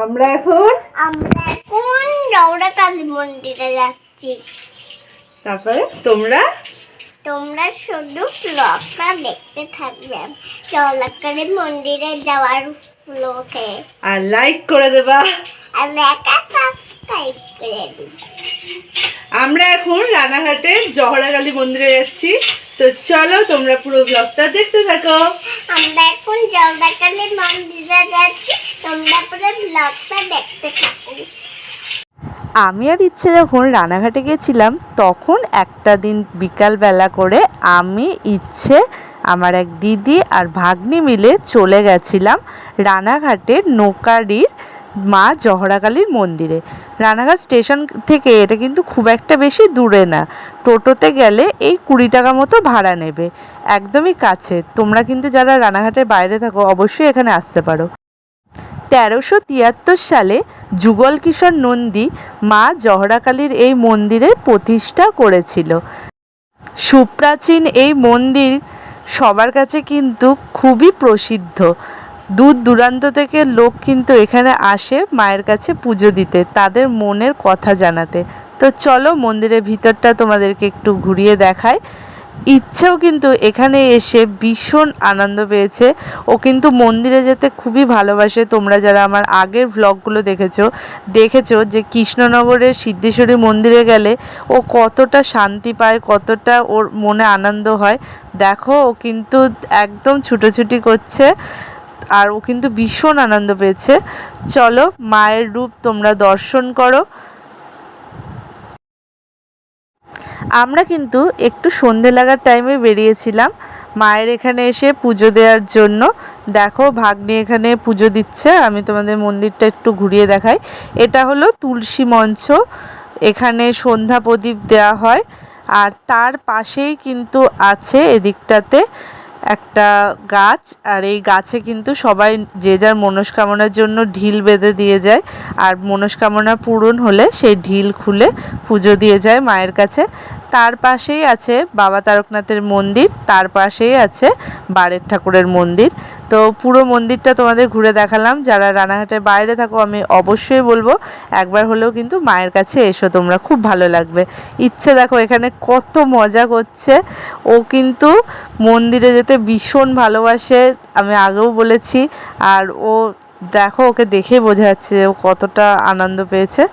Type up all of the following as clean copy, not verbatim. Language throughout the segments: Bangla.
আমরা এখন জহরা কালী মন্দিরে যাচ্ছি। তারপরে তোমরা শুধু ব্লগটা দেখতে থাকবে জহরা কালী মন্দিরে যাওয়ার ব্লগে, আর লাইক করে দেবা আর একটা সাবস্ক্রাইব করে দিবা। আমরা এখন রানাঘাটের জহরা কালী মন্দিরে যাচ্ছি, তো চলো তোমরা পুরো ব্লগটা দেখতে থাকো। আমরা এখন জহরা কালী মন্দিরে যাচ্ছি, তোমরা পুরো ব্লগটা দেখতে থাকো। আমি আর ইচ্ছে যখন রানাঘাটে গেছিলাম তখন একটা দিন বিকালবেলা করে আমি, ইচ্ছে, আমার এক দিদি আর ভাগ্নি মিলে চলে গেছিলাম রানাঘাটের নৌকারির মা জহরা কালীর মন্দিরে। রানাঘাট স্টেশন থেকে এটা কিন্তু খুব একটা বেশি দূরে না, টোটোতে গেলে এই 20 টাকা মতো ভাড়া নেবে, একদমই কাছে। তোমরা কিন্তু যারা রানাঘাটের বাইরে থাকো অবশ্যই এখানে আসতে পারো। 1373 সালে যুগল কিশোর নন্দী মা জহরা কালীর এই মন্দিরের প্রতিষ্ঠা করেছিল। সুপ্রাচীন এই মন্দির সবার কাছে কিন্তু খুবই প্রসিদ্ধ। দূর দূরান্ত থেকে লোক কিন্তু এখানে আসে মায়ের কাছে পুজো দিতে, তাদের মনের কথা জানাতে। তো চলো মন্দিরের ভিতরটা তোমাদেরকে একটু ঘুরিয়ে দেখায়। ইচ্ছেও কিন্তু এখানে এসে ভীষণ আনন্দ পেয়েছে, ও কিন্তু মন্দিরে যেতে খুবই ভালোবাসে। তোমরা যারা আমার আগের ভ্লগগুলো দেখেছো যে কৃষ্ণনগরের সিদ্ধেশ্বরী মন্দিরে গেলে ও কতটা শান্তি পায়, কতটা ওর মনে আনন্দ হয়। দেখো ও কিন্তু একদম ছুটোছুটি করছে, আর ও কিন্তু ভীষণ আনন্দ পেয়েছে। চলো মায়ের রূপ তোমরা দর্শন করো। আমরা কিন্তু একটু সন্ধে লাগার টাইমে বেরিয়েছিলাম মায়ের এখানে এসে পুজো দেওয়ার জন্য। দেখো ভাগ্নি এখানে পুজো দিচ্ছে, আমি তোমাদের মন্দিরটা একটু ঘুরিয়ে দেখাই। এটা হলো তুলসী মঞ্চ, এখানে সন্ধ্যা প্রদীপ দেওয়া হয়। আর তার পাশেই কিন্তু আছে এদিকটাতে একটা গাছ, আর এই গাছে কিন্তু সবাই যে যার মনস্কামনার জন্য ঢিল বেঁধে দিয়ে যায়, আর মনস্কামনা পূরণ হলে সেই ঢিল খুলে পুজো দিয়ে যায় মায়ের কাছে। তার পাশেই আছে বাবা তারকনাথের মন্দির, তার পাশেই আছে বারের ঠাকুরের মন্দির। তো পুরো মন্দিরটা তোমাদের ঘুরে দেখালাম। যারা রানাঘাটের বাইরে থাকো আমি অবশ্যই বলবো একবার হলেও কিন্তু মায়ের কাছে এসো, তোমরা খুব ভালো লাগবে। ইচ্ছে দেখো এখানে কত মজা করছে, ও কিন্তু মন্দিরে যেতে ভীষণ ভালোবাসে, আমি আগেও বলেছি। আর ও দেখো ওকে দেখে বোঝা যাচ্ছে ও কতটা আনন্দ পেয়েছে।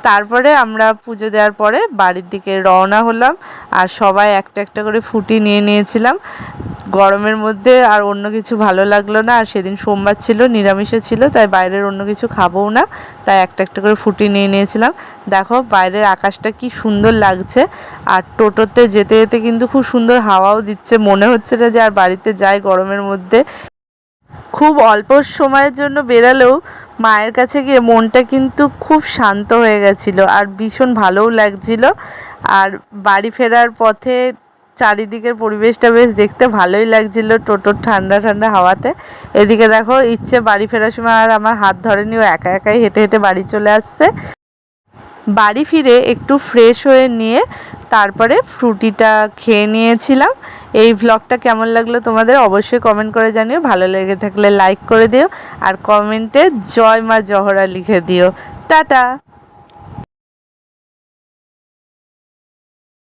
তারপরে আমরা পুজো দেওয়ার পরে বাড়ির দিকে রওনা হলাম, আর সবাই একটা একটা করে ফুটি নিয়ে নিয়েছিলাম। গরমের মধ্যে আর অন্য কিছু ভালো লাগলো না, আর সেদিন সোমবার ছিল, নিরামিষে ছিল, তাই বাইরের অন্য কিছু খাবোও না, তাই একটা একটা করে ফুটি নিয়ে নিয়েছিলাম। দেখো বাইরের আকাশটা কি সুন্দর লাগছে, আর টোটোতে যেতে যেতে কিন্তু খুব সুন্দর হাওয়াও দিচ্ছে, মনে হচ্ছে না যে আর বাড়িতে যাই গরমের মধ্যে। খুব অল্প সময়ের জন্য বেরালেও মায়ের কাছে গিয়ে মনটা কিন্তু খুব শান্ত হয়ে গেছিলো, আর ভীষণ ভালোও লাগছিল। আর বাড়ি ফেরার পথে চারিদিকের পরিবেশটা বেশ দেখতে ভালোই লাগছিল টোটোর ঠান্ডা ঠান্ডা হাওয়াতে। এদিকে দেখো ইচ্ছে বাড়ি ফেরার সময় আর আমার হাত ধরেনি, ও একা একাই হেঁটে হেঁটে বাড়ি চলে আসছে। বাড়ি ফিরে একটু ফ্রেশ হয়ে নিয়ে তারপরে ফ্রুটিটা খেয়ে নিয়েছিলাম। এই ভ্লগটা কেমন লাগলো তোমাদের অবশ্যই কমেন্ট করে জানিও, ভালো লেগে থাকলে লাইক করে দিও, আর কমেন্টে জয় মা জহরা লিখে দিও। টাটা।